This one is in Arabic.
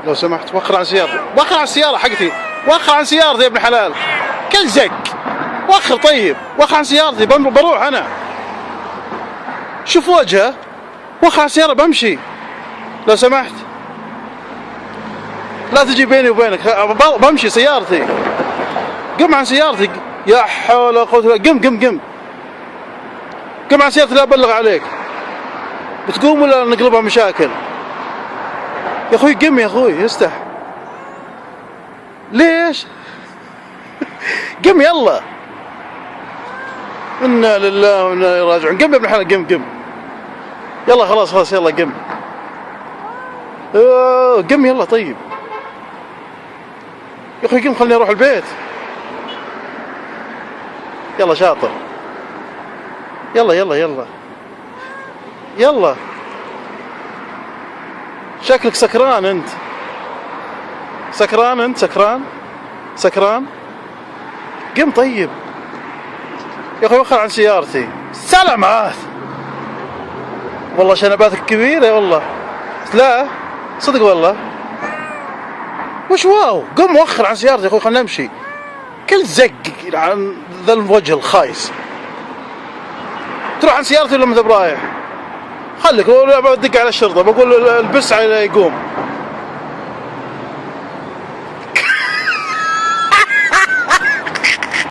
لو سمحت وخر عن سيارتي، وخر عن السيارة حقتي، وخر عن سيارتي يا ابن حلال، كل زق، وخر طيب، وخر عن سيارتي بروح أنا. شوف وجهه، وخر عن السيارة بمشي. لو سمحت. لا تجي بيني وبينك، بمشي سيارتي. قم عن سيارتي، يا حول ولا قوة إلا بالله، قم. قم عن سيارتي لا أبلغ عليك. بتقوم ولا نقلبها مشاكل؟ يا اخوي قم يا اخوي استح. ليش؟ قم يلا. انا لله وانا اليه راجعون. قم يا ابن الحلال قم. يلا خلاص يلا قم. قم يلا طيب. يا اخوي قم خليني اروح البيت. يلا شاطر. يلا. شكلك سكران انت. سكران. قم طيب. يا اخوي وخر عن سيارتي. سلامات. والله شنباتك كبيرة والله. لا صدق والله. وش واو؟ قم وخر عن سيارتي يا اخوي خلنا نمشي. كل زق عن ذا الوجه الخايس. تروح عن سيارتي ولا متى برايح؟ خليك، ولا بدق على الشرطة بقول البس على يقوم.